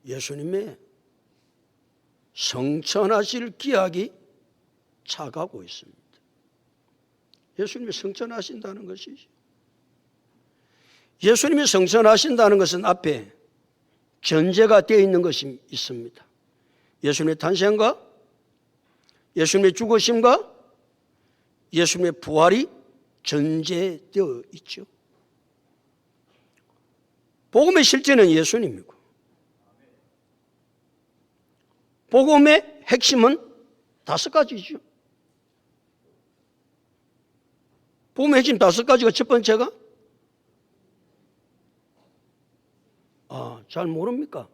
예수님의 성천하실 기약이 차가고 있습니다. 예수님이 성천하신다는 것이죠. 예수님이 성천하신다는 것은 앞에 전제가 되어 있는 것이 있습니다. 예수님의 탄생과 예수님의 죽으심과 예수님의 부활이 전제되어 있죠. 복음의 실제는 예수님이고 복음의 핵심은 5가지죠. 복음의 핵심 5가지가 첫 번째가 잘 모릅니까?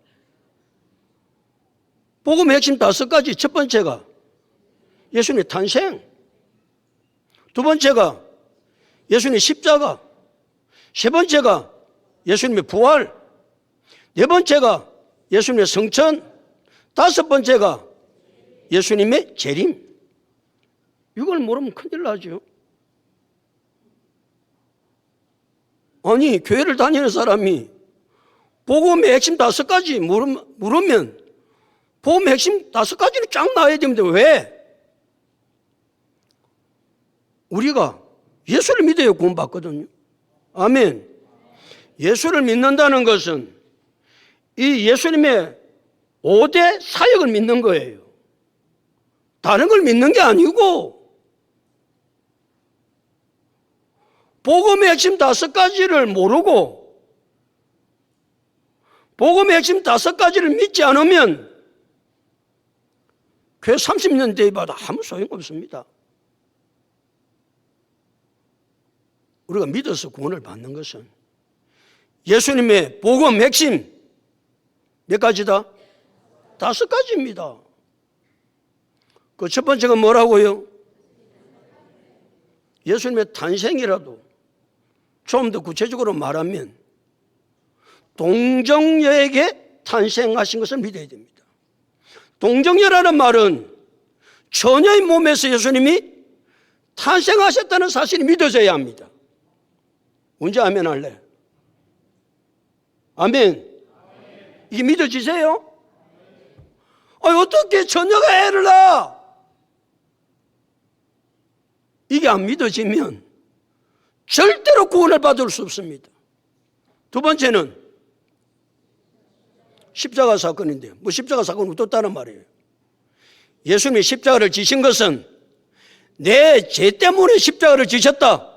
복음의 핵심 5가지 첫 번째가 예수님의 탄생, 두 번째가 예수님의 십자가, 세 번째가 예수님의 부활, 네 번째가 예수님의 성천, 다섯 번째가 예수님의 재림. 이걸 모르면 큰일 나죠. 아니, 교회를 다니는 사람이 복음의 핵심 5가지 물으면 복음의 핵심 5가지는 쫙 나와야 됩니다. 왜? 우리가 예수를 믿어야 구원받거든요. 아멘. 예수를 믿는다는 것은 이 예수님의 5대 사역을 믿는 거예요. 다른 걸 믿는 게 아니고 복음의 핵심 5가지를 모르고 복음의 핵심 5가지를 믿지 않으면 교회 30년 대입하다 아무 소용없습니다. 우리가 믿어서 구원을 받는 것은 예수님의 복음 핵심 몇 가지다? 5가지입니다. 그 첫 번째가 뭐라고요? 예수님의 탄생이라도 좀 더 구체적으로 말하면 동정녀에게 탄생하신 것을 믿어야 됩니다. 동정녀라는 말은 처녀의 몸에서 예수님이 탄생하셨다는 사실이 믿어져야 합니다. 언제 아멘 할래? 아멘. 이게 믿어지세요? 어떻게 처녀가 애를 낳아? 이게 안 믿어지면 절대로 구원을 받을 수 없습니다. 두 번째는 십자가 사건인데요. 십자가 사건은 어떻다는 말이에요? 예수님이 십자가를 지신 것은 내 죄 때문에 십자가를 지셨다.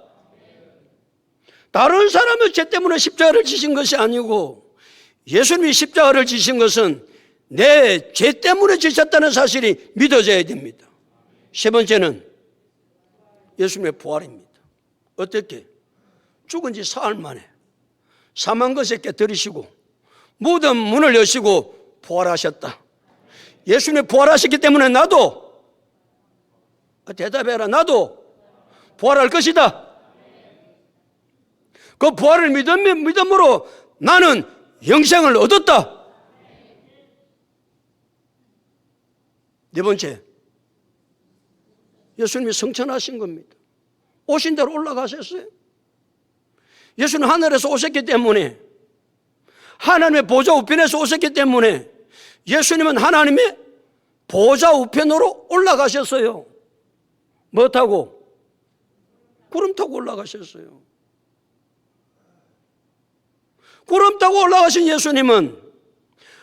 다른 사람의 죄 때문에 십자가를 지신 것이 아니고 예수님이 십자가를 지신 것은 내 죄 때문에 지셨다는 사실이 믿어져야 됩니다. 세 번째는 예수님의 부활입니다. 어떻게? 죽은 지 사흘 만에 사망 것에 깨뜨리시고 무덤 문을 여시고 부활하셨다. 예수님이 부활하셨기 때문에 나도 대답해라. 나도 부활할 것이다. 그 부활을 믿음으로 나는 영생을 얻었다. 네 번째, 예수님이 성천하신 겁니다. 오신 대로 올라가셨어요. 예수는 하늘에서 오셨기 때문에 하나님의 보좌 우편에서 오셨기 때문에 예수님은 하나님의 보좌 우편으로 올라가셨어요. 뭐 타고? 구름 타고 올라가셨어요. 구름 타고 올라가신 예수님은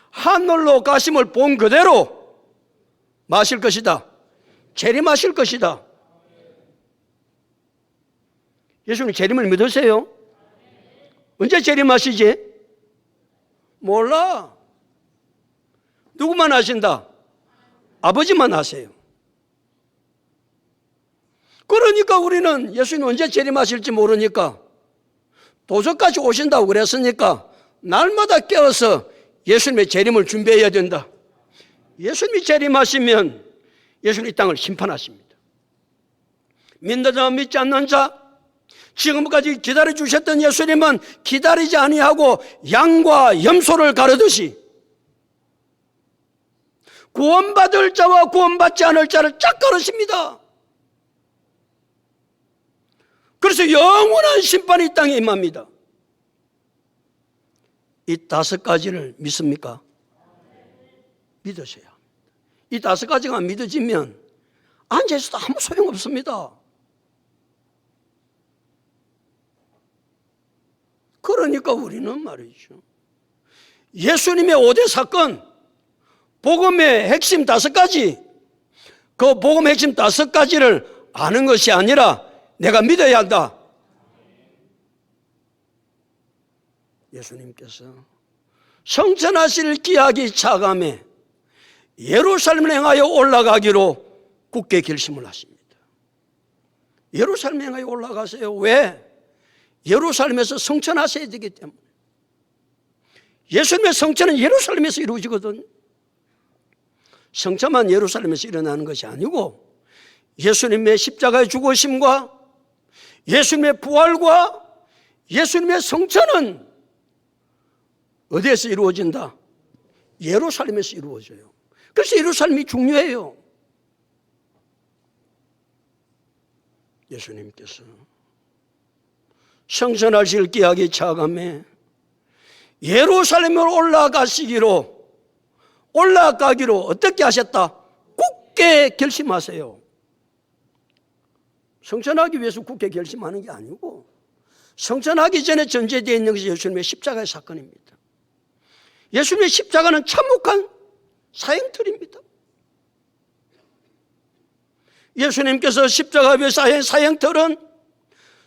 하늘로 가심을 본 그대로 마실 것이다. 재림하실 것이다. 예수님 재림을 믿으세요? 언제 재림하시지? 몰라. 누구만 아신다? 아버지만 아세요. 그러니까 우리는 예수님 언제 재림하실지 모르니까 도저까지 오신다고 그랬으니까 날마다 깨어서 예수님의 재림을 준비해야 된다. 예수님이 재림하시면 예수님 이 땅을 심판하십니다. 믿는 자 믿지 않는 자, 지금까지 기다려주셨던 예수님은 기다리지 아니하고 양과 염소를 가르듯이 구원받을 자와 구원받지 않을 자를 쫙 가르십니다. 그래서 영원한 심판이 이 땅에 임합니다. 이 5가지를 믿습니까? 믿으셔야 합니다. 이 5가지가 믿어지면 앉아있어도 아무 소용없습니다. 그러니까 우리는 말이죠, 예수님의 5대 사건, 복음의 핵심 5가지, 그 복음의 핵심 5가지를 아는 것이 아니라 내가 믿어야 한다. 예수님께서 성천하실 기약이 차감해 예루살렘을 향하여 올라가기로 굳게 결심을 하십니다. 예루살렘 향하여 올라가세요. 왜? 예루살렘에서 성천하셔야 되기 때문에. 예수님의 성천은 예루살렘에서 이루어지거든요. 성천만 예루살렘에서 일어나는 것이 아니고 예수님의 십자가의 죽으심과 예수님의 부활과 예수님의 성천은 어디에서 이루어진다? 예루살렘에서 이루어져요. 그래서 예루살렘이 중요해요. 예수님께서 성천하실 기약이 차감해 예루살렘으로 올라가기로 어떻게 하셨다? 굳게 결심하세요. 성천하기 위해서 굳게 결심하는 게 아니고 성천하기 전에 전제되어 있는 것이 예수님의 십자가의 사건입니다. 예수님의 십자가는 참혹한 사형틀입니다. 예수님께서 십자가 위에 쌓인 사형틀은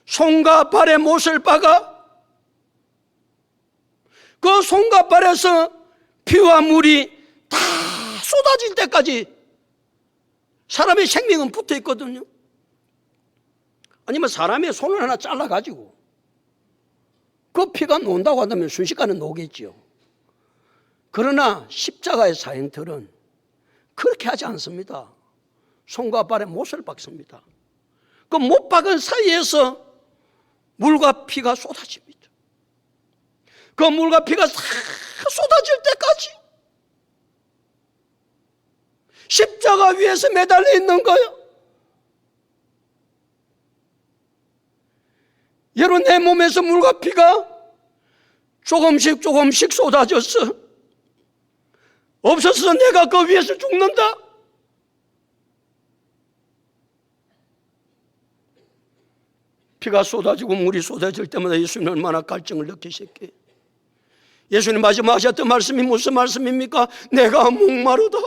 손과 발에 못을 박아 그 손과 발에서 피와 물이 다 쏟아질 때까지 사람의 생명은 붙어 있거든요. 아니면 사람의 손을 하나 잘라가지고 그 피가 논다고 한다면 순식간에 녹겠죠. 그러나 십자가의 사형틀은 그렇게 하지 않습니다. 손과 발에 못을 박습니다. 그 못 박은 사이에서 물과 피가 쏟아집니다. 그 물과 피가 다 쏟아질 때까지 십자가 위에서 매달려 있는 거예요. 여러분, 내 몸에서 물과 피가 조금씩 쏟아졌어. 없어서 내가 그 위에서 죽는다. 피가 쏟아지고 물이 쏟아질 때마다 예수님은 얼마나 갈증을 느끼셨기에. 예수님 마지막 하셨던 말씀이 무슨 말씀입니까? 내가 목마르다.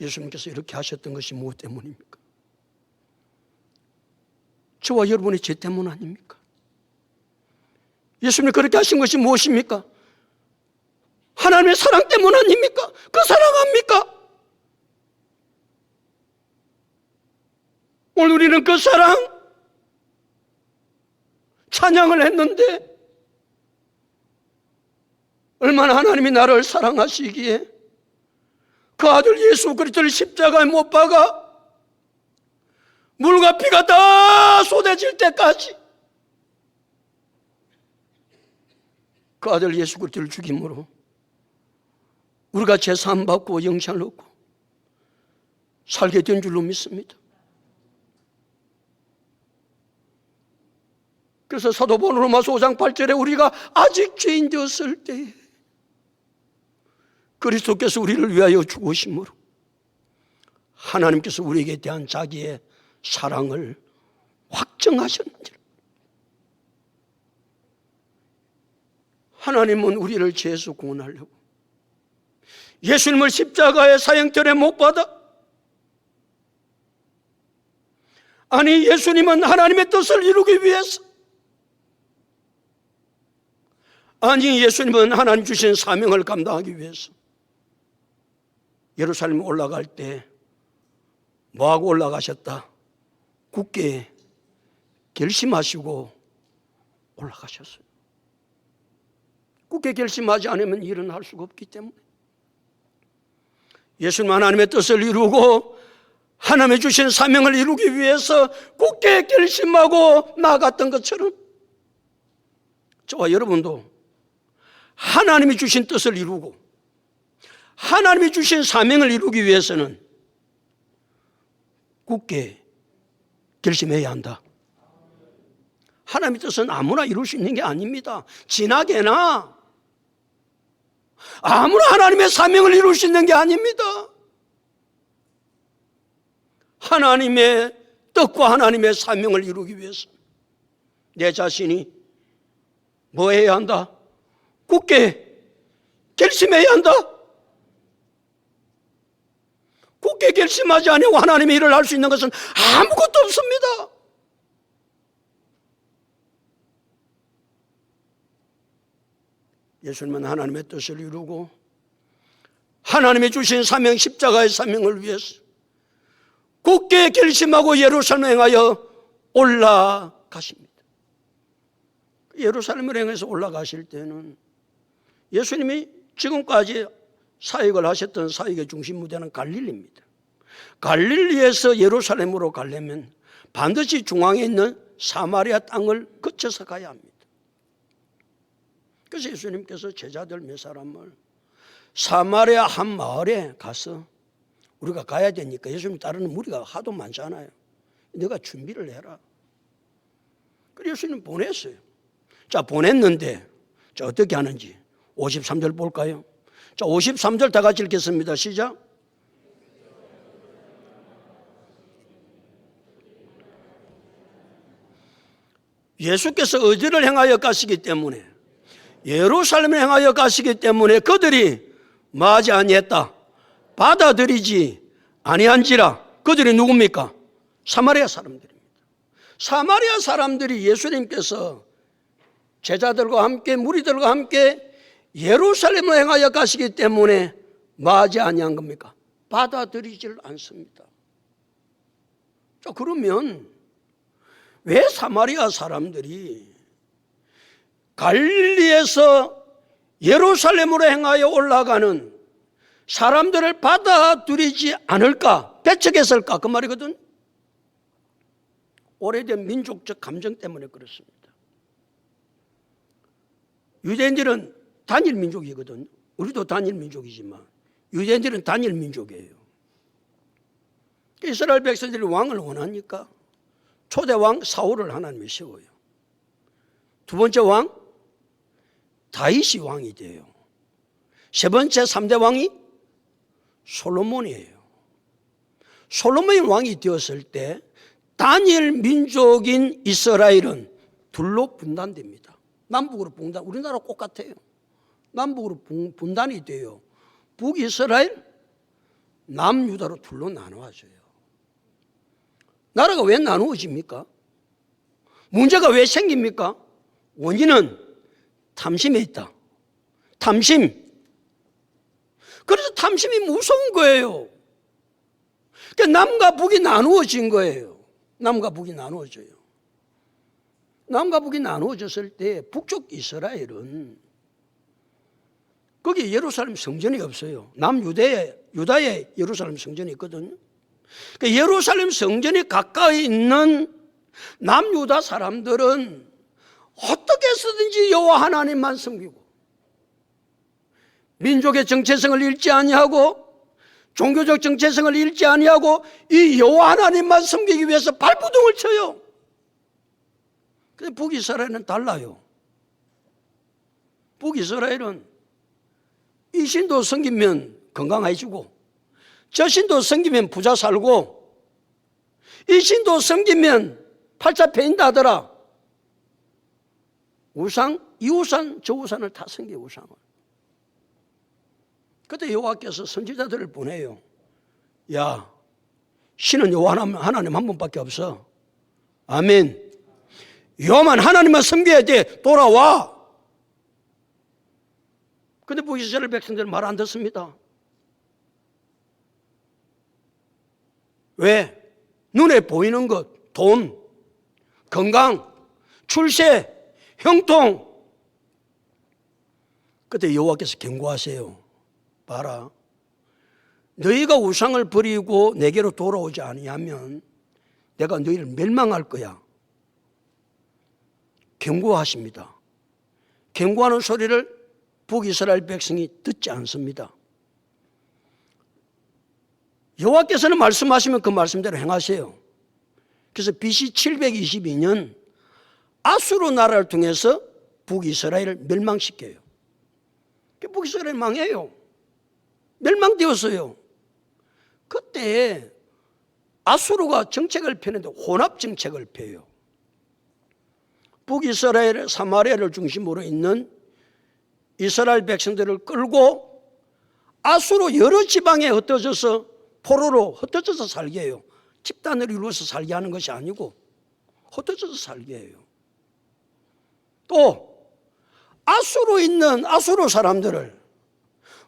예수님께서 이렇게 하셨던 것이 무엇 때문입니까? 저와 여러분의 죄 때문 아닙니까? 예수님이 그렇게 하신 것이 무엇입니까? 하나님의 사랑 때문 아닙니까? 그 사랑합니까? 오늘 우리는 그 사랑 찬양을 했는데 얼마나 하나님이 나를 사랑하시기에 그 아들 예수 그리스도를 십자가에 못 박아 물과 피가 다 쏟아질 때까지 그 아들 예수 그리스도를 죽임으로 우리가 죄 사함 받고 영생을 얻고 살게 된 줄로 믿습니다. 그래서 사도 바울 로마서 5장 8절에 우리가 아직 죄인 되었을 때 그리스도께서 우리를 위하여 죽으심으로 하나님께서 우리에게 대한 자기의 사랑을 확정하셨느니라. 하나님은 우리를 죄에서 구원하려고 예수님을 십자가의 사형틀에 못 박아, 아니 예수님은 하나님의 뜻을 이루기 위해서, 아니 예수님은 하나님 주신 사명을 감당하기 위해서 예루살렘 올라갈 때 뭐하고 올라가셨다? 굳게 결심하시고 올라가셨어요. 굳게 결심하지 않으면 일은 할 수가 없기 때문에 예수님 하나님의 뜻을 이루고 하나님의 주신 사명을 이루기 위해서 굳게 결심하고 나아갔던 것처럼 저와 여러분도 하나님이 주신 뜻을 이루고 하나님이 주신 사명을 이루기 위해서는 굳게 결심해야 한다. 하나님의 뜻은 아무나 이룰 수 있는 게 아닙니다. 진하게나 아무나 하나님의 사명을 이룰 수 있는 게 아닙니다. 하나님의 뜻과 하나님의 사명을 이루기 위해서 내 자신이 뭐 해야 한다? 굳게 결심해야 한다. 굳게 결심하지 않고 하나님의 일을 할 수 있는 것은 아무것도 없습니다. 예수님은 하나님의 뜻을 이루고 하나님이 주신 사명, 십자가의 사명을 위해서 굳게 결심하고 예루살렘을 향하여 올라가십니다. 예루살렘을 향해서 올라가실 때는 예수님이 지금까지 사역을 하셨던 사역의 중심 무대는 갈릴리입니다. 갈릴리에서 예루살렘으로 가려면 반드시 중앙에 있는 사마리아 땅을 거쳐서 가야 합니다. 그래서 예수님께서 제자들 몇 사람을 사마리아 한 마을에 가서 우리가 가야 되니까 예수님 따르는 무리가 하도 많잖아요. 너가 준비를 해라. 그래서 예수님 보냈어요. 자, 보냈는데 자, 어떻게 하는지 53절 볼까요? 자, 53절 다 같이 읽겠습니다. 시작. 예수께서 어디를 향하여 가시기 때문에 예루살렘을 향하여 가시기 때문에 그들이 맞이 아니했다. 받아들이지 아니한지라. 그들이 누굽니까? 사마리아 사람들입니다. 사마리아 사람들이 예수님께서 제자들과 함께 무리들과 함께 예루살렘을 향하여 가시기 때문에 맞이 아니한 겁니까? 받아들이질 않습니다. 자, 그러면 왜 사마리아 사람들이 갈릴리에서 예루살렘으로 향하여 올라가는 사람들을 받아들이지 않을까? 배척했을까? 그 말이거든. 오래된 민족적 감정 때문에 그렇습니다. 유대인들은 단일 민족이거든요. 우리도 단일 민족이지만 유대인들은 단일 민족이에요. 이스라엘 백성들이 왕을 원하니까 초대 왕 사울을 하나님이 세워요. 두 번째 왕 다윗이 왕이 돼요. 세 번째 3대 왕이 솔로몬이에요. 솔로몬이 왕이 되었을 때 단일 민족인 이스라엘은 둘로 분단됩니다. 남북으로 분단, 우리나라 똑같아요. 남북으로 분단이 돼요. 북이스라엘, 남유다로 둘로 나누어져요. 나라가 왜 나누어집니까? 문제가 왜 생깁니까? 원인은 탐심에 있다. 탐심. 그래서 탐심이 무서운 거예요. 그러니까 남과 북이 나누어진 거예요. 남과 북이 나누어져요. 남과 북이 나누어졌을 때 북쪽 이스라엘은 거기 예루살렘 성전이 없어요. 유다에 예루살렘 성전이 있거든요. 그러니까 예루살렘 성전이 가까이 있는 남유다 사람들은 어떻게 해서든지 여호와 하나님만 섬기고 민족의 정체성을 잃지 아니하고 종교적 정체성을 잃지 아니하고 이 여호와 하나님만 섬기기 위해서 발부둥을 쳐요. 근데 북이스라엘은 달라요. 북이스라엘은 이 신도 섬기면 건강해지고 저 신도 섬기면 부자 살고 이 신도 섬기면 팔자 패인다 하더라. 우상, 이 우상, 저 우상을 다 섬겨 우상을. 그때 여호와께서 선지자들을 보내요. 야, 신은 여호와 하나님 한 분밖에 없어. 아멘. 여호와만 하나님만 섬겨야 돼. 돌아와. 근데 북이스라엘 백성들은 말 안 듣습니다. 왜? 눈에 보이는 것, 돈, 건강, 출세, 형통. 그때 여호와께서 경고하세요. 봐라. 너희가 우상을 버리고 내게로 돌아오지 아니하면 내가 너희를 멸망할 거야. 경고하십니다. 경고하는 소리를 북이스라엘 백성이 듣지 않습니다. 여호와께서는 말씀하시면 그 말씀대로 행하세요. 그래서 BC 722년 아수르 나라를 통해서 북이스라엘을 멸망시켜요. 북이스라엘 망해요. 멸망되었어요. 그때 아수르가 정책을 펴는데 혼합 정책을 펴요. 북이스라엘 사마리아를 중심으로 있는 이스라엘 백성들을 끌고 아수르 여러 지방에 흩어져서 포로로 흩어져서 살게 해요. 집단을 이루어서 살게 하는 것이 아니고 흩어져서 살게 해요. 또 아수르 있는 아수르 사람들을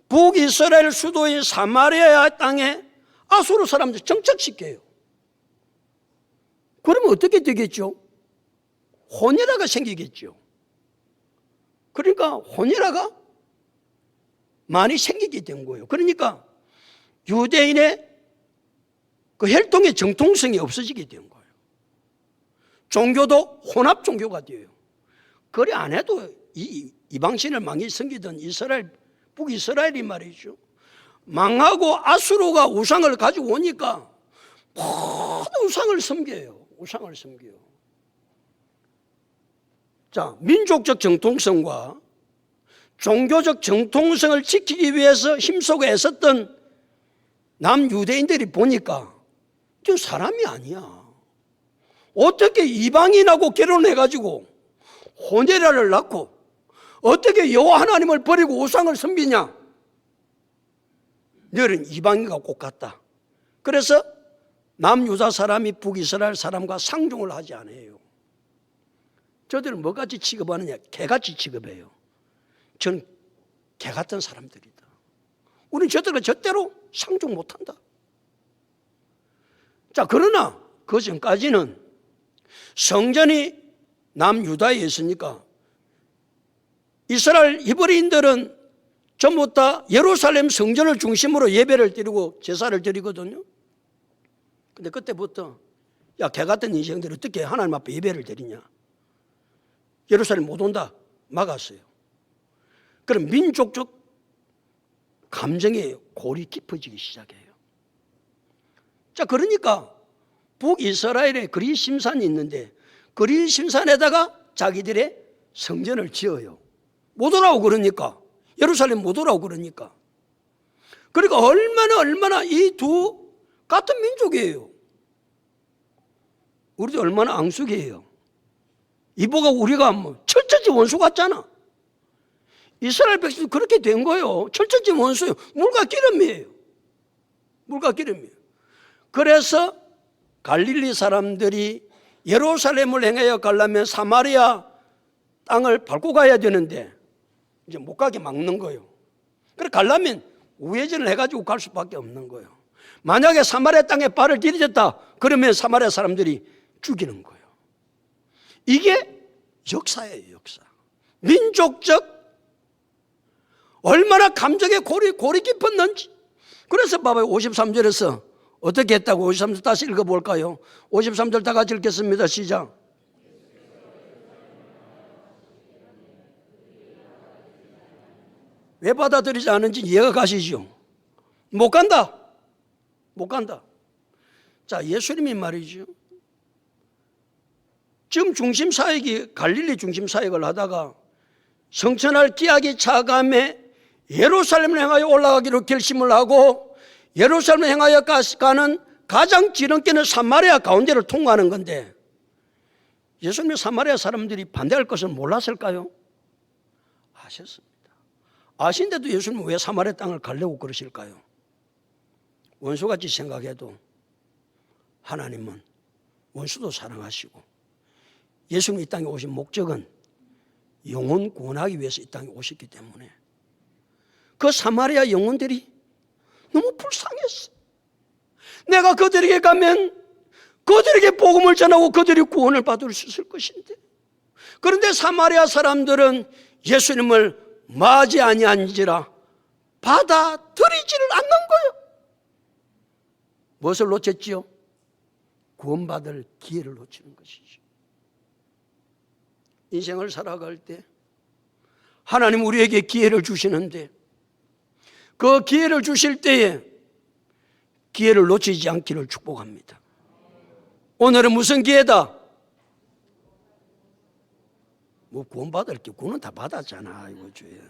북이스라엘 수도인 사마리아 땅에 아수르 사람들 정착시켜요. 그러면 어떻게 되겠죠? 혼혈아가 생기겠죠. 그러니까 혼혈아가 많이 생기게 된 거예요. 그러니까 유대인의 그 혈통의 정통성이 없어지게 된 거예요. 종교도 혼합 종교가 돼요. 그래 안 해도 이방신을 많이 섬기던 이스라엘, 북이스라엘이 말이죠. 망하고 아수르가 우상을 가지고 오니까 모든 우상을 섬겨요. 우상을 섬겨요. 자, 민족적 정통성과 종교적 정통성을 지키기 위해서 힘쓰고 애썼던 남유대인들이 보니까 저 사람이 아니야. 어떻게 이방인하고 결혼해가지고 혼혈아를 낳고 어떻게 여호와 하나님을 버리고 우상을 섬기냐? 너는 이방인과 꼭 같다. 그래서 남유다 사람이 북이스라엘 사람과 상종을 하지 않아요. 저들을 뭐같이 취급하느냐? 개같이 취급해요. 전 개 같은 사람들이다. 우리는 저들과 절대로 상종 못한다. 자, 그러나 그 전까지는 성전이 남유다에 있으니까 이스라엘 히브리인들은 전부 다 예루살렘 성전을 중심으로 예배를 드리고 제사를 드리거든요. 근데 그때부터 야, 개 같은 인생들이 어떻게 하나님 앞에 예배를 드리냐? 예루살렘 못 온다. 막았어요. 그럼 민족적 감정의 골이 깊어지기 시작해요. 자, 그러니까 북이스라엘에 그리심산이 있는데 그리심산에다가 자기들의 성전을 지어요. 못 오라고 그러니까. 예루살렘 못 오라고 그러니까. 그러니까 얼마나 이 두 같은 민족이에요. 우리도 얼마나 앙숙이에요. 이보가 우리가 뭐 철저지 원수 같잖아. 이스라엘 백성도 그렇게 된 거예요. 철저지 원수예요. 물과 기름이에요. 물과 기름이에요. 그래서 갈릴리 사람들이 예루살렘을 향하여 가려면 사마리아 땅을 밟고 가야 되는데 이제 못 가게 막는 거예요. 그래 가려면 우회전을 해가지고 갈 수밖에 없는 거예요. 만약에 사마리아 땅에 발을 디뎠다 그러면 사마리아 사람들이 죽이는 거예요. 이게 역사예요. 역사. 민족적 얼마나 감정의 골이 깊었는지. 그래서 봐봐요. 53절에서 어떻게 했다고 53절 다시 읽어볼까요? 53절 다 같이 읽겠습니다. 시작. 왜 받아들이지 않은지 이해가 가시죠? 못 간다. 못 간다. 자, 예수님이 말이죠. 지금 중심사역이 갈릴리 중심사역을 하다가 성천할 기약이 차감해 예루살렘을 향하여 올라가기로 결심을 하고 예루살렘을 향하여 가는 가장 지름길은 사마리아 가운데를 통과하는 건데 예수님의 사마리아 사람들이 반대할 것을 몰랐을까요? 아셨습니다. 아신데도 예수님은 왜 사마리아 땅을 가려고 그러실까요? 원수같이 생각해도 하나님은 원수도 사랑하시고 예수님이 이 땅에 오신 목적은 영혼 구원하기 위해서 이 땅에 오셨기 때문에 그 사마리아 영혼들이 너무 불쌍했어. 내가 그들에게 가면 그들에게 복음을 전하고 그들이 구원을 받을 수 있을 것인데 그런데 사마리아 사람들은 예수님을 맞이 아니한지라 받아들이지를 않는 거예요. 무엇을 놓쳤지요? 구원받을 기회를 놓치는 것이죠. 인생을 살아갈 때 하나님 우리에게 기회를 주시는데 그 기회를 주실 때에 기회를 놓치지 않기를 축복합니다. 오늘은 무슨 기회다? 뭐 구원받을 게 구원은 다 받았잖아. 이거 주에.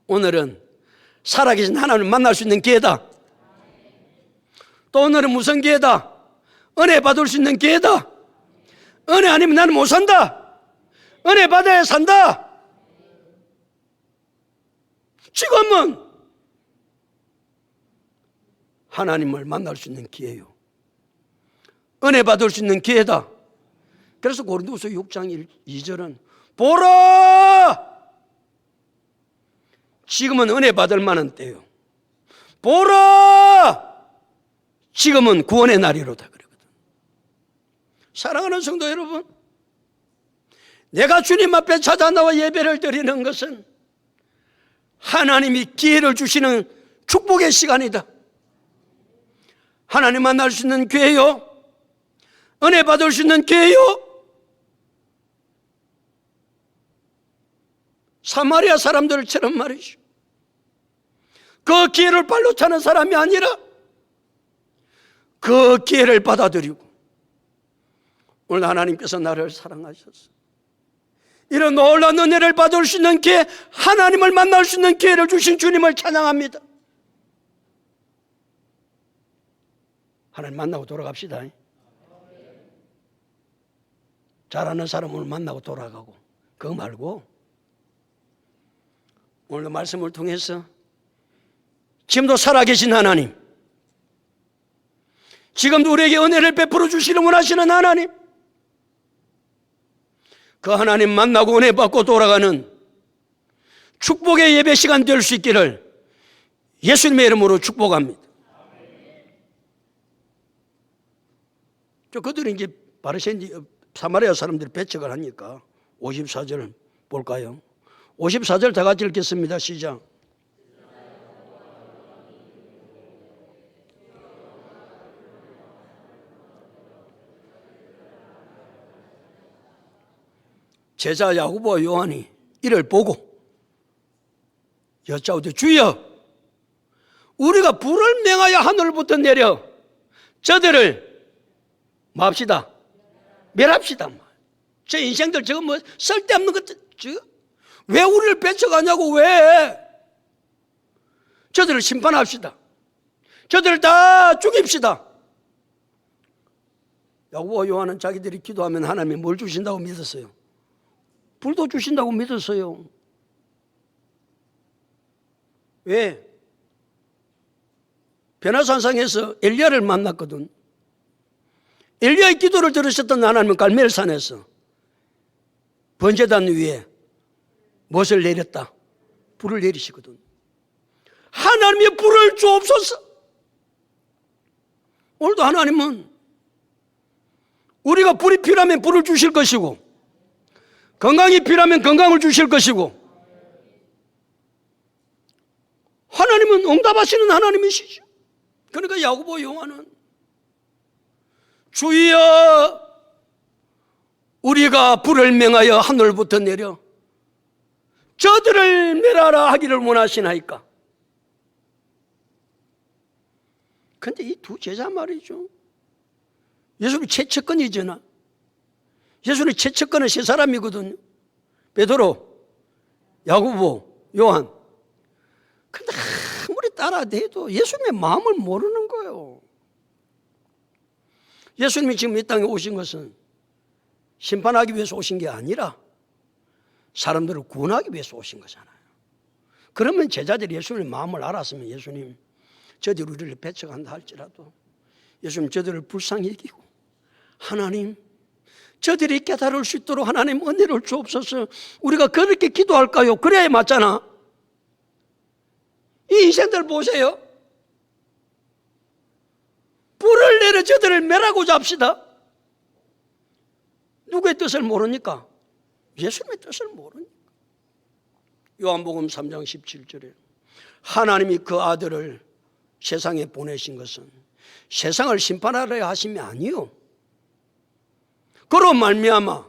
오늘은 살아계신 하나님을 만날 수 있는 기회다. 또 오늘은 무슨 기회다? 은혜 받을 수 있는 기회다. 은혜 아니면 나는 못 산다. 은혜 받아야 산다. 지금은 하나님을 만날 수 있는 기회요. 은혜 받을 수 있는 기회다. 그래서 고린도후서 6장 2절은 보라! 지금은 은혜 받을 만한 때요. 보라! 지금은 구원의 날이로다 그러거든. 사랑하는 성도 여러분, 내가 주님 앞에 찾아 나와 예배를 드리는 것은 하나님이 기회를 주시는 축복의 시간이다. 하나님 만날 수 있는 기회요. 은혜 받을 수 있는 기회요. 사마리아 사람들처럼 말이죠. 그 기회를 발로 차는 사람이 아니라 그 기회를 받아들이고 오늘 하나님께서 나를 사랑하셔서 이런 놀라운 은혜를 받을 수 있는 기회, 하나님을 만날 수 있는 기회를 주신 주님을 찬양합니다. 하나님 만나고 돌아갑시다. 잘하는 사람을 만나고 돌아가고 그거 말고 오늘 말씀을 통해서 지금도 살아계신 하나님, 지금도 우리에게 은혜를 베풀어 주시는 원하시는 하나님, 그 하나님 만나고 은혜 받고 돌아가는 축복의 예배 시간 될 수 있기를 예수님의 이름으로 축복합니다. 그들이 이제 사마리아 사람들이 배척을 하니까 54절 볼까요? 54절 다 같이 읽겠습니다. 시작. 제자 야고보와 요한이 이를 보고 여짜오되 주여, 우리가 불을 맹하여 하늘부터 내려 저들을 맙시다, 멸합시다. 제 인생들 저거 뭐 쓸데없는 것들, 왜 우리를 배척하냐고. 왜 저들을 심판합시다. 저들을 다 죽입시다. 야고보와 요한은 자기들이 기도하면 하나님이 뭘 주신다고 믿었어요? 불도 주신다고 믿었어요. 왜? 변화산상에서 엘리야를 만났거든. 엘리야의 기도를 들으셨던 하나님은 갈멜산에서 번제단 위에 무엇을 내렸다? 불을 내리시거든. 하나님의 불을 주옵소서. 오늘도 하나님은 우리가 불이 필요하면 불을 주실 것이고 건강이 필요하면 건강을 주실 것이고 하나님은 응답하시는 하나님이시죠. 그러니까 야고보 요한은 주여, 우리가 불을 맹하여 하늘부터 내려 저들을 멸하라 하기를 원하시나이까. 그런데 이 두 제자 말이죠, 예수님 최측근이잖아. 예수님 최측근은 세 사람이거든요. 베드로, 야고보, 요한. 근데 아무리 따라대도 예수님의 마음을 모르는 거예요. 예수님이 지금 이 땅에 오신 것은 심판하기 위해서 오신 게 아니라 사람들을 구원하기 위해서 오신 거잖아요. 그러면 제자들이 예수님의 마음을 알았으면 예수님, 저들이 우리를 배척한다 할지라도 예수님 저들을 불쌍히 여기고 하나님, 저들이 깨달을 수 있도록 하나님 은혜를 주옵소서. 우리가 그렇게 기도할까요? 그래야 맞잖아. 이 인생들 보세요. 불을 내려 저들을 멸하고자 합시다. 누구의 뜻을 모르니까? 예수님의 뜻을 모르니까. 요한복음 3장 17절에 하나님이 그 아들을 세상에 보내신 것은 세상을 심판하려 하심이 아니요, 그로 말미암아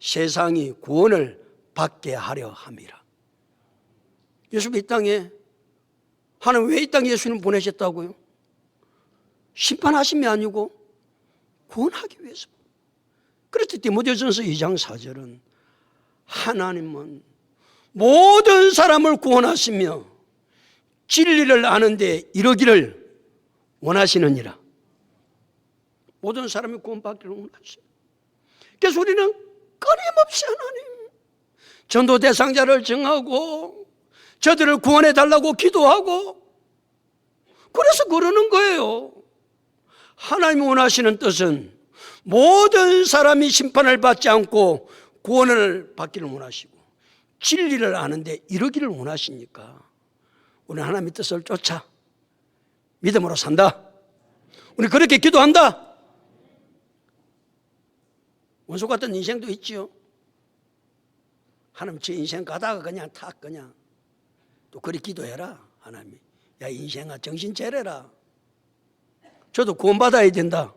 세상이 구원을 받게 하려 함이라. 예수님 이 땅에, 하나님 왜 이 땅에 예수님 보내셨다고요? 심판하심이 아니고 구원하기 위해서. 그래서 디모데전서 2장 4절은 하나님은 모든 사람을 구원하시며 진리를 아는데 이르기를 원하시느니라. 모든 사람이 구원받기를 원하시며. 그래서 우리는 끊임없이 하나님 전도 대상자를 정하고 저들을 구원해 달라고 기도하고 그래서 그러는 거예요. 하나님이 원하시는 뜻은 모든 사람이 심판을 받지 않고 구원을 받기를 원하시고 진리를 아는데 이르기를 원하시니까 우리는 하나님의 뜻을 쫓아 믿음으로 산다. 우리 그렇게 기도한다. 원수 같은 인생도 있지요. 하나님 제 인생 가다가 그냥 탁 그냥 또 그리 기도해라. 하나님이 야 인생아 정신 차려라. 저도 구원받아야 된다.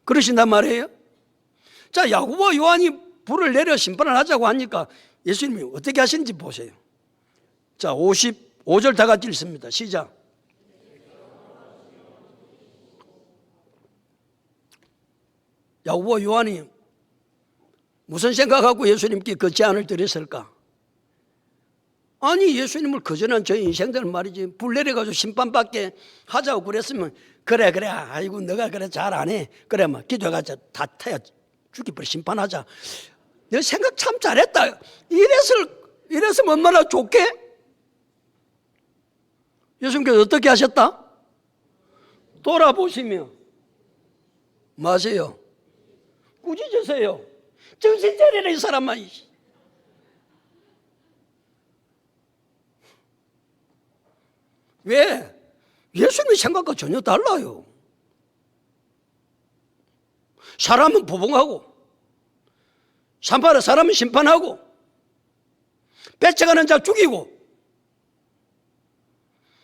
그러신단 말이에요. 자, 야고보와 요한이 불을 내려 심판을 하자고 하니까 예수님이 어떻게 하시는지 보세요. 자, 55절 다 같이 읽습니다. 시작. 야고보와 요한이 무슨 생각하고 예수님께 그 제안을 드렸을까? 아니 예수님을 거절한 저희 인생들 말이지 불 내려가지고 심판받게 하자고 그랬으면 그래 아이고 너가 그래 잘 안 해 그래 막 기도해가지고 다 타야 죽이버려 심판하자. 너 생각 참 잘했다. 이랬으면 얼마나 좋게? 예수님께서 어떻게 하셨다? 돌아보시며 마세요. 꾸짖으세요. 정신 차리라 이 사람아. 왜? 예수님의 생각과 전혀 달라요. 사람은 보복하고 사람은 심판하고 뺏어가는 자 죽이고.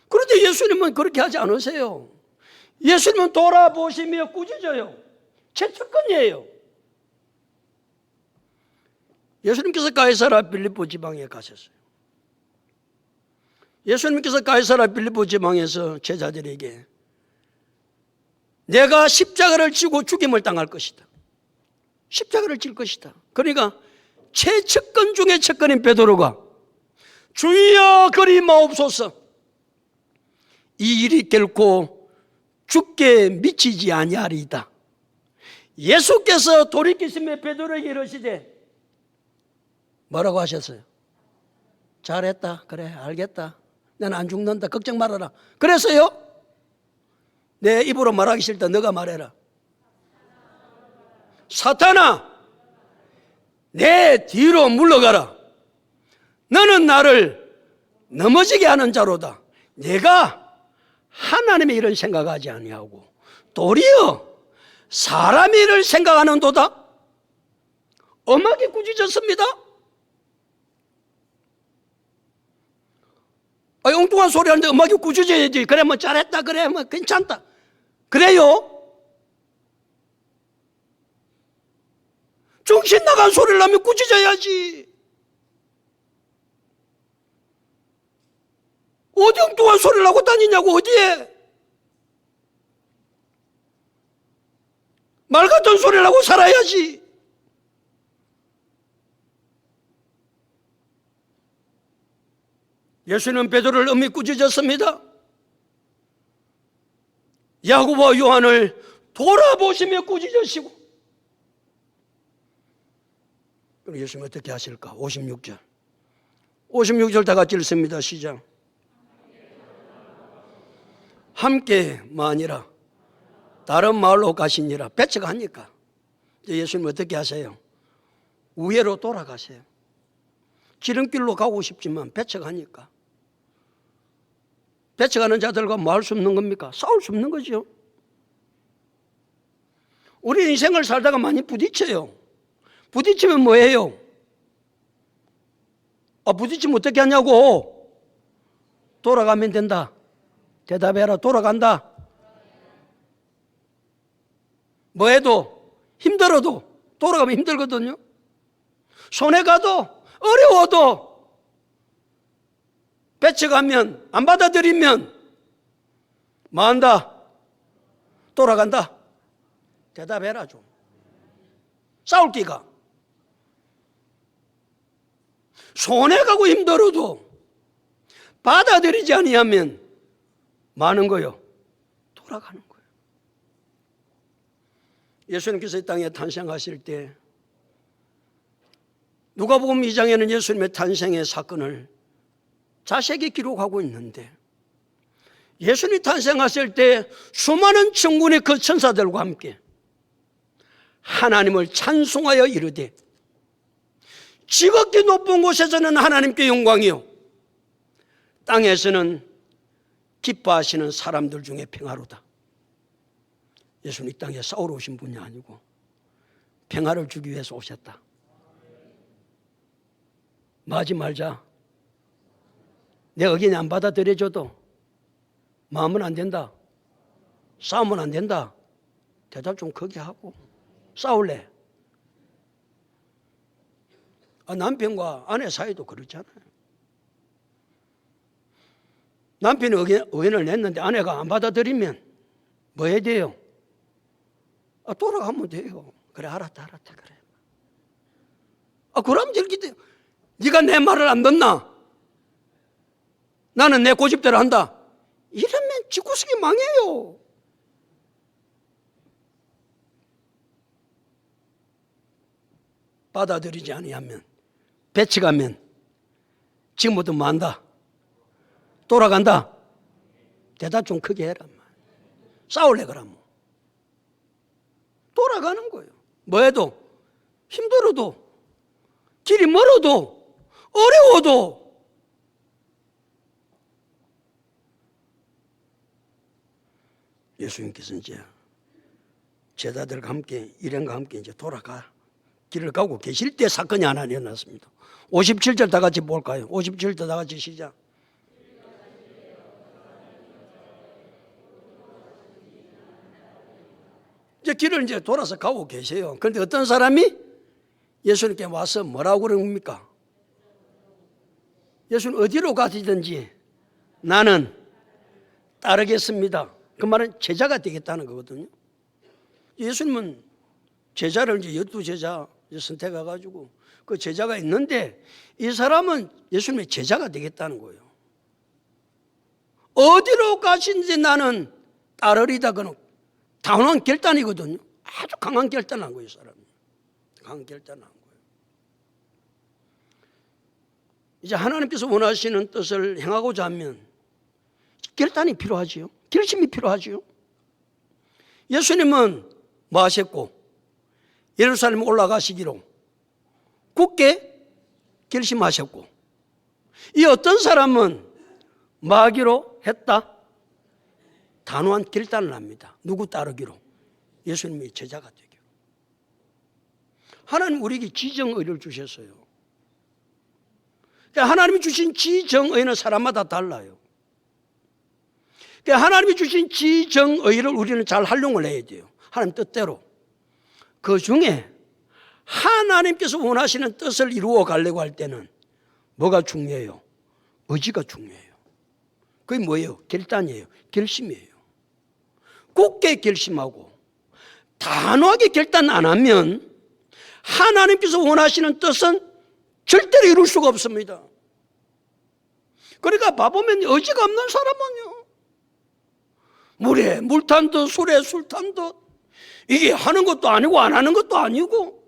그런데 예수님은 그렇게 하지 않으세요. 예수님은 돌아보시며 꾸짖어요. 최측근이에요. 예수님께서 가이사라 빌립보 지방에 가셨어요. 예수님께서 가이사라 빌립보 지방에서 제자들에게 내가 십자가를 지고 죽임을 당할 것이다. 십자가를 질 것이다. 그러니까 최측근 중에 측근인 베드로가 주여 그리 마옵소서. 이 일이 결코 죽게 미치지 아니하리이다. 예수께서 돌이키시며 베드로에게 이르시되 뭐라고 하셨어요? 잘했다. 그래 알겠다. 난 안 죽는다. 걱정 말아라. 그래서요? 내 입으로 말하기 싫다. 너가 말해라. 사탄아 내 뒤로 물러가라. 너는 나를 넘어지게 하는 자로다. 내가 하나님의 일을 생각하지 아니하고 도리어 사람의 일을 생각하는도다. 엄하게 꾸짖었습니다. 엉뚱한 소리 하는데 엄하게 꾸짖어야지. 그래 뭐 잘했다. 그래 뭐 괜찮다. 그래요? 정신 나간 소리를 하면 꾸짖어야지. 어디 엉뚱한 소리를 하고 다니냐고. 어디에 말 같은 소리를 하고 살아야지. 예수님은 베드로를 엄히 꾸짖었습니다. 야고보와 요한을 돌아보시며 꾸짖으시고. 그럼 예수님은 어떻게 하실까? 56절 다 같이 읽습니다. 시작. 함께 마니라 다른 마을로 가시니라. 배척 하니까 예수님은 어떻게 하세요? 우회로 돌아가세요. 지름길로 가고 싶지만 배척하니까. 배척하는 자들과 뭐 할 수 없는 겁니까? 싸울 수 없는 거죠. 우리 인생을 살다가 많이 부딪혀요. 부딪히면 뭐예요? 부딪히면 어떻게 하냐고. 돌아가면 된다. 대답해라. 돌아간다. 뭐 해도 힘들어도 돌아가면 힘들거든요. 손해 가도 어려워도 배척하면 안 받아들이면 뭐 한다? 돌아간다. 대답해라 좀. 싸울 기가. 손해가고 힘들어도 받아들이지 아니하면 많은 거요, 돌아가는 거예요. 예수님께서 이 땅에 탄생하실 때 누가복음 2장에는 예수님의 탄생의 사건을 자세하게 기록하고 있는데, 예수님이 탄생하실 때 수많은 천군의 그 천사들과 함께 하나님을 찬송하여 이르되, 지극히 높은 곳에서는 하나님께 영광이요, 땅에서는 기뻐하시는 사람들 중에 평화로다. 예수님 이 땅에 싸우러 오신 분이 아니고 평화를 주기 위해서 오셨다. 마지 말자. 내 의견이 안 받아들여져도 마음은 안 된다. 싸우면 안 된다. 대답 좀 크게 하고. 싸울래? 남편과 아내 사이도 그렇잖아요. 남편이 의견을 냈는데 아내가 안 받아들이면 뭐 해야 돼요? 돌아가면 돼요. 그래, 알았다 그래. 그럼 이렇게 네가 내 말을 안 듣나? 나는 내 고집대로 한다. 이러면 집구석이 망해요. 받아들이지 아니하면, 배치가면 지금부터 뭐 한다? 돌아간다. 대답 좀 크게 해라. 싸울래 그러면 돌아가는 거예요. 뭐해도, 힘들어도, 길이 멀어도, 어려워도. 예수님께서 이제 제자들과 함께, 일행과 함께 이제 돌아가 길을 가고 계실 때 사건이 하나 일어났습니다. 57절 다 같이 볼까요? 57절 다 같이 시작. 이제 길을 이제 돌아서 가고 계세요. 그런데 어떤 사람이 예수님께 와서 뭐라고 그럽니까? 예수님 어디로 가시든지 나는 따르겠습니다. 그 말은 제자가 되겠다는 거거든요. 예수님은 제자를 이제 12제자 선택해가지고 그 제자가 있는데, 이 사람은 예수님의 제자가 되겠다는 거예요. 어디로 가신지 나는 따르리다. 그는 단호한 결단이거든요. 아주 강한 결단한 거예요, 이 사람이. 강한 결단한 거예요. 이제 하나님께서 원하시는 뜻을 행하고자 하면 결단이 필요하지요. 결심이 필요하지요. 예수님은 뭐 하셨고? 예루살렘 올라가시기로 굳게 결심하셨고, 이 어떤 사람은 뭐 하기로 했다? 단호한 결단을 합니다. 누구 따르기로? 예수님의 제자가 되기로. 하나님 우리에게 지정의를 주셨어요. 하나님이 주신 지정의는 사람마다 달라요. 하나님이 주신 지정의를 우리는 잘 활용을 해야 돼요. 하나님 뜻대로. 그 중에 하나님께서 원하시는 뜻을 이루어 가려고 할 때는 뭐가 중요해요? 의지가 중요해요. 그게 뭐예요? 결단이에요. 결심이에요. 굳게 결심하고 단호하게 결단 안 하면 하나님께서 원하시는 뜻은 절대로 이룰 수가 없습니다. 그러니까 봐보면 의지가 없는 사람은요, 물에 물 탄 듯 술에 술 탄 듯, 이게 하는 것도 아니고 안 하는 것도 아니고,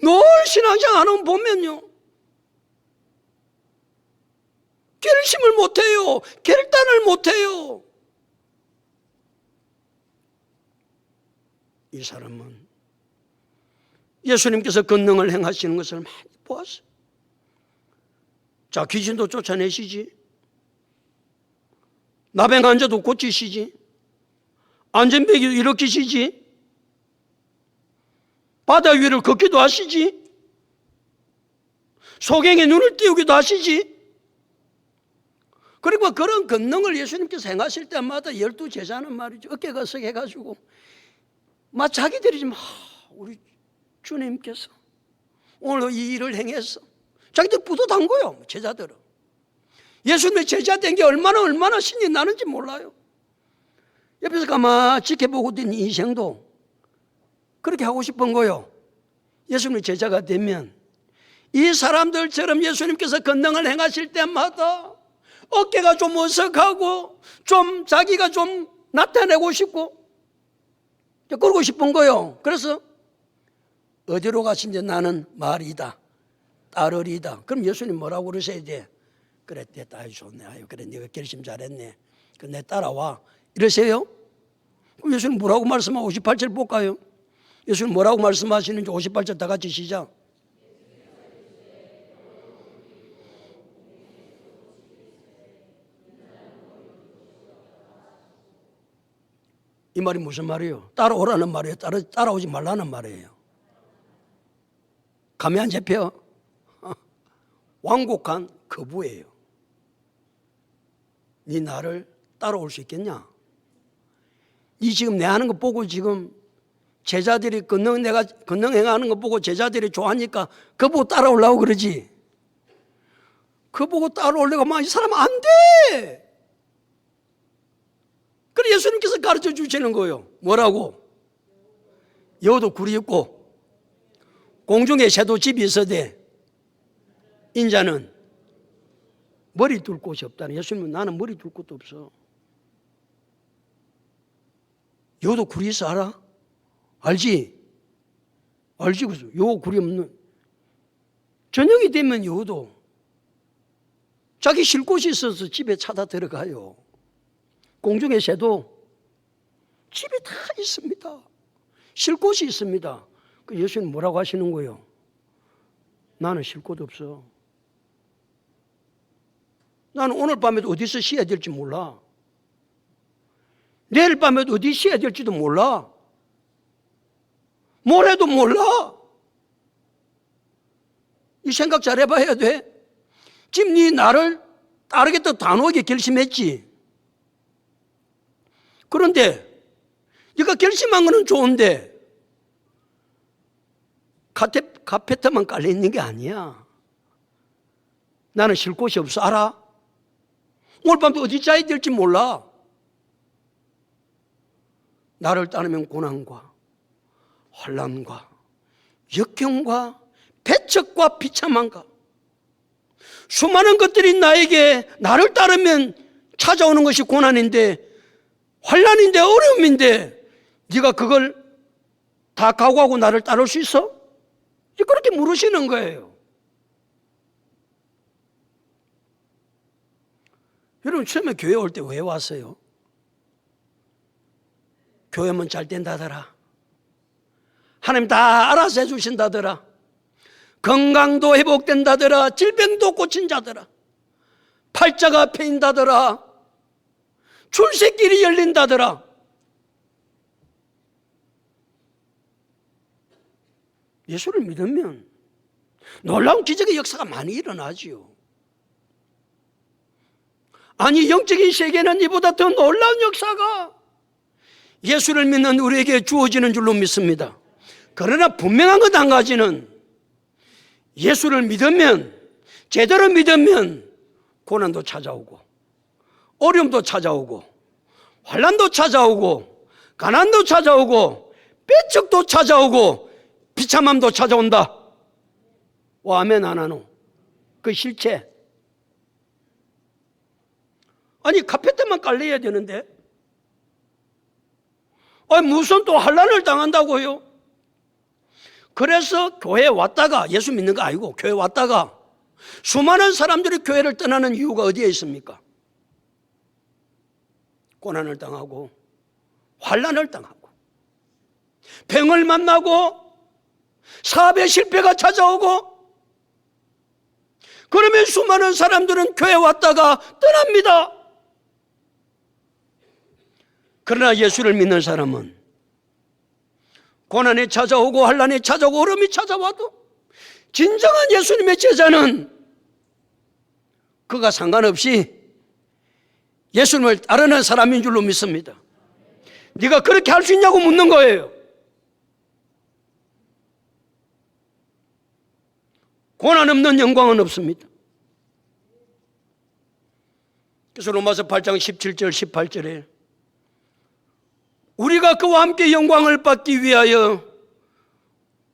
늘 신앙생활 보면요 결심을 못해요. 결단을 못해요. 이 사람은 예수님께서 권능을 행하시는 것을 많이 보았어요. 자, 귀신도 쫓아내시지, 나병 환자도 고치시지, 안전벨기도 일으키시지, 바다 위를 걷기도 하시지, 소경의 눈을 띄우기도 하시지. 그리고 그런 권능을 예수님께서 행하실 때마다 12제자는 말이죠, 어깨가 석해가지고 막 자기들이 좀 우리 주님께서 오늘 이 일을 행해서 자기들 뿌듯한 거예요. 제자들은 예수님의 제자 된 게 얼마나 신이 나는지 몰라요. 옆에서 가만히 지켜보고 있던 인생도 그렇게 하고 싶은 거예요. 예수님의 제자가 되면 이 사람들처럼 예수님께서 권능을 행하실 때마다 어깨가 좀 어색하고 좀 자기가 좀 나타내고 싶고 그러고 싶은 거요. 그래서 어디로 가신지 나는 말이다, 따르리다. 그럼 예수님 뭐라고 그러셔야 돼? 그래, 됐다. 아유, 좋네. 아유, 그래, 네가 결심 잘했네. 그래, 내 따라와. 이러세요? 그럼 예수님 뭐라고 말씀하고 58절 볼까요? 예수님 뭐라고 말씀하시는지 58절 다 같이 시작. 이 말이 무슨 말이에요? 따라오라는 말이에요? 따라오지 말라는 말이에요? 감이 안 잡혀? 완곡한 거부예요. 네 나를 따라올 수 있겠냐? 네 지금 내 하는 거 보고 지금 제자들이 내가 권능 행하는 거 보고 제자들이 좋아하니까 그거 보고 따라오려고 그러지. 그거 보고 따라오려고 하면 이 사람 안 돼. 그래 예수님께서 가르쳐 주시는 거예요. 뭐라고? 여우도 굴이 있고 공중에 새도 집이 있어대 인자는 머리 둘 곳이 없다는. 예수님은 나는 머리 둘 곳도 없어. 여우도 굴이 있어 알아? 알지? 알지? 그래서 여우 굴이 없는 저녁이 되면 여우도 자기 쉴 곳이 있어서 집에 찾아 들어가요. 공중의 새도 집에 다 있습니다. 쉴 곳이 있습니다. 그 예수님 뭐라고 하시는 거예요? 나는 쉴 곳 없어. 나는 오늘 밤에도 어디서 쉬어야 될지 몰라. 내일 밤에도 어디 쉬어야 될지도 몰라. 모레도 몰라. 이 생각 잘 해봐야 돼. 지금 네 나를 따르겠다 단호하게 결심했지. 그런데 네가 결심한 거는 좋은데 카페트만 깔려있는 게 아니야. 나는 쉴 곳이 없어. 알아? 오늘 밤도 어디 자야 될지 몰라. 나를 따르면 고난과 환난과 역경과 배척과 비참함과 수많은 것들이 나를 따르면 찾아오는 것이 고난인데 환난인데 어려움인데 네가 그걸 다 각오하고 나를 따를 수 있어? 그렇게 물으시는 거예요. 여러분 처음에 교회 올 때 왜 왔어요? 교회면 잘 된다더라. 하나님 다 알아서 해주신다더라. 건강도 회복된다더라. 질병도 고친다더라. 팔자가 패인다더라. 출세길이 열린다더라. 예수를 믿으면 놀라운 기적의 역사가 많이 일어나지요. 아니 영적인 세계는 이보다 더 놀라운 역사가 예수를 믿는 우리에게 주어지는 줄로 믿습니다. 그러나 분명한 것 한 가지는 예수를 믿으면 제대로 믿으면 고난도 찾아오고 어려움도 찾아오고 환난도 찾아오고 가난도 찾아오고 배척도 찾아오고 비참함도 찾아온다. 와 아멘 안 하노? 그 실체. 아니 카페트만 깔려야 되는데 무슨 또 환난을 당한다고요? 그래서 교회에 왔다가 예수 믿는 거 아니고 교회에 왔다가 수많은 사람들이 교회를 떠나는 이유가 어디에 있습니까? 고난을 당하고 환난을 당하고 병을 만나고 사업의 실패가 찾아오고 그러면 수많은 사람들은 교회에 왔다가 떠납니다. 그러나 예수를 믿는 사람은 고난이 찾아오고 환난이 찾아오고 어려움이 찾아와도 진정한 예수님의 제자는 그가 상관없이 예수님을 따르는 사람인 줄로 믿습니다. 네가 그렇게 할 수 있냐고 묻는 거예요. 고난 없는 영광은 없습니다. 그래서 로마서 8장 17절 18절에 우리가 그와 함께 영광을 받기 위하여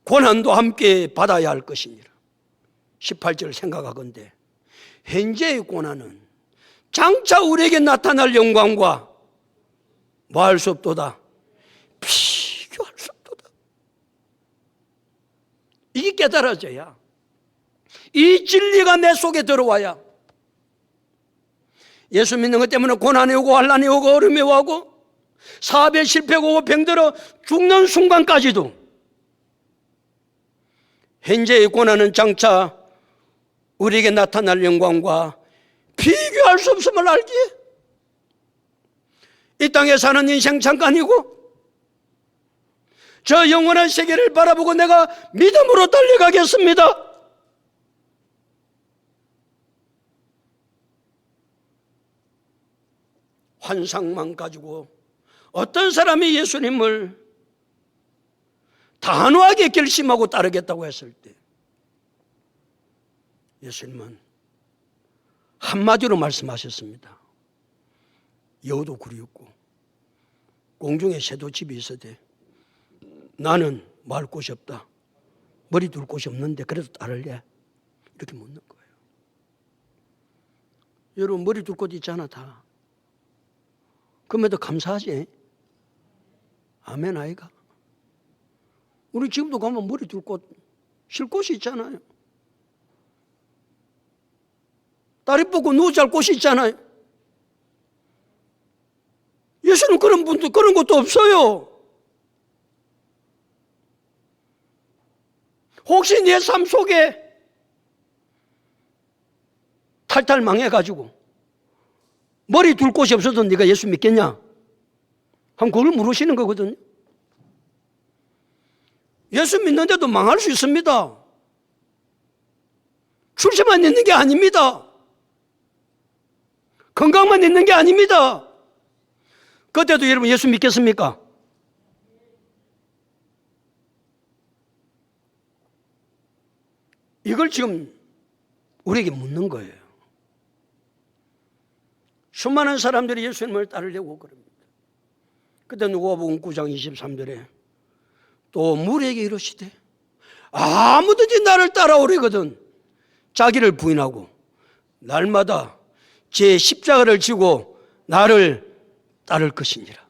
고난도 함께 받아야 할 것이니라. 18절 생각하건대 현재의 고난은 장차 우리에게 나타날 영광과 뭐 할 수 없도다? 비교할 수 없도다. 이게 깨달아져야, 이 진리가 내 속에 들어와야, 예수 믿는 것 때문에 고난이 오고 환난이 오고 어려움이 오고 사업에 실패가 오고 병들어 죽는 순간까지도 현재의 고난은 장차 우리에게 나타날 영광과 비교할 수 없음을 알기에 이 땅에 사는 인생 잠깐이고 저 영원한 세계를 바라보고 내가 믿음으로 달려가겠습니다. 환상만 가지고 어떤 사람이 예수님을 단호하게 결심하고 따르겠다고 했을 때 예수님은 한마디로 말씀하셨습니다. 여우도 굴이었고 공중에 새도 집이 있어대 나는 말 곳이 없다. 머리 둘 곳이 없는데 그래도 따를래? 이렇게 묻는 거예요. 여러분 머리 둘 곳 있잖아 다. 그럼에도 감사하지. 아멘 아이가. 우리 지금도 가면 머리 둘 곳 쉴 곳이 있잖아요. 다리 뻗고 누워 잘 곳이 있잖아요. 예수는 그런 분도 그런 것도 없어요. 혹시 내 삶 속에 탈탈 망해가지고 머리 둘 곳이 없어도 네가 예수 믿겠냐? 한번 그걸 물으시는 거거든요. 예수 믿는데도 망할 수 있습니다. 출세만 있는 게 아닙니다. 건강만 있는 게 아닙니다. 그때도 여러분 예수 믿겠습니까? 이걸 지금 우리에게 묻는 거예요. 수많은 사람들이 예수님을 따르려고 그럽니다. 그때 누가복음 9장 23절에 또 무리에게 이르시되 아무든지 나를 따라오려거든 자기를 부인하고 날마다 제 십자가를 지고 나를 따를 것이니라.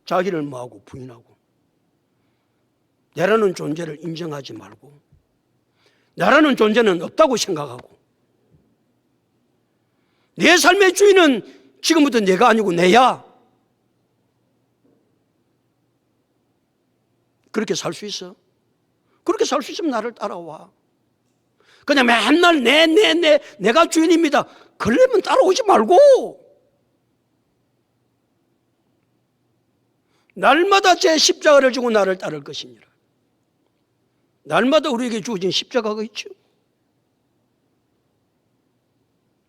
자기를 뭐하고 부인하고 나라는 존재를 인정하지 말고 나라는 존재는 없다고 생각하고 내 삶의 주인은 지금부터 내가 아니고 내야. 그렇게 살 수 있어? 그렇게 살 수 있으면 나를 따라와. 그냥 맨날 내가 주인입니다. 그러려면 따라오지 말고 날마다 제 십자가를 지고 나를 따를 것이니라. 날마다 우리에게 주어진 십자가가 있죠.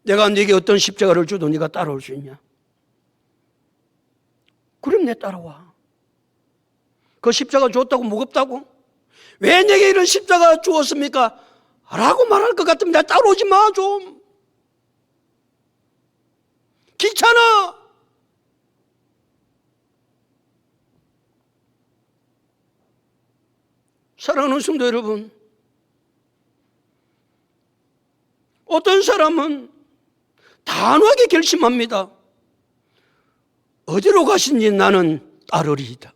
내가 네게 어떤 십자가를 줘도 네가 따라올 수 있냐? 그럼 내 따라와. 그 십자가 줬다고 무겁다고? 왜 내게 이런 십자가 주었습니까? 라고 말할 것 같으면 내 따라오지 마 좀. 귀찮아. 사랑하는 성도 여러분, 어떤 사람은 단호하게 결심합니다. 어디로 가신지 나는 따르리이다.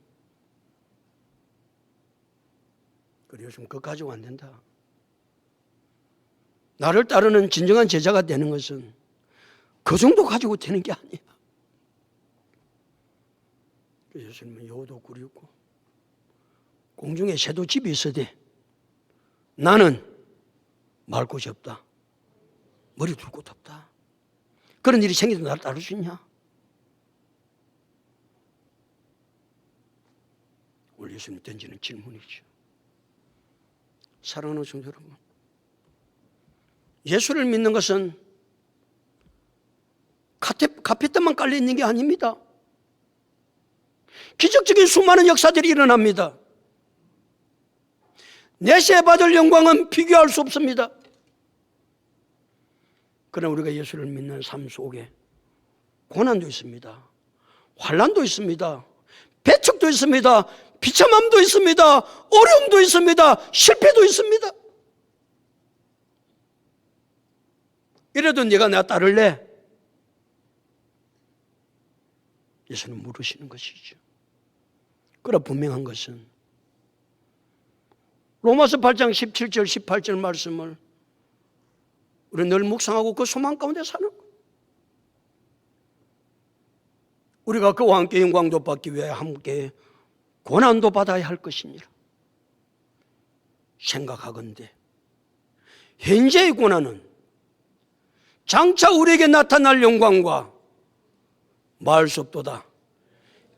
그래 요즘 그거 가지고 안 된다. 나를 따르는 진정한 제자가 되는 것은 그 정도 가지고 되는 게 아니야. 예수님은 여우도 굴이었고 공중에 새도 집이 있어대 나는 말 곳이 없다. 머리 둘 곳 없다. 그런 일이 생겨도 나를 따를 수 있냐? 오늘 예수님 던지는 질문이죠. 사랑하는 성도 여러분, 예수를 믿는 것은 카페트만 깔려 있는 게 아닙니다. 기적적인 수많은 역사들이 일어납니다. 내세 받을 영광은 비교할 수 없습니다. 그러나 우리가 예수를 믿는 삶 속에 고난도 있습니다. 환난도 있습니다. 배척도 고통도 있습니다. 비참함도 있습니다. 어려움도 있습니다. 실패도 있습니다. 이래도 네가 나 따를래? 예수는 물으시는 것이죠. 그러나 분명한 것은 로마서 8장 17절 18절 말씀을 우리 늘 묵상하고 그 소망 가운데 사는 거예요. 우리가 그와 함께 영광도 받기 위해 함께 고난도 받아야 할 것이니라. 생각하건대 현재의 고난은 장차 우리에게 나타날 영광과 말할 수 없도다.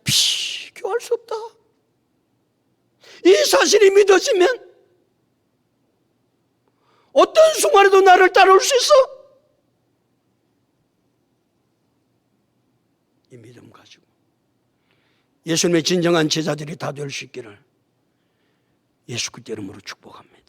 비교할 수 없다. 이 사실이 믿어지면 어떤 순간에도 나를 따라올 수 있어. 이 믿음 가지고 예수님의 진정한 제자들이 다 될 수 있기를 예수 그리스도 이름으로 축복합니다.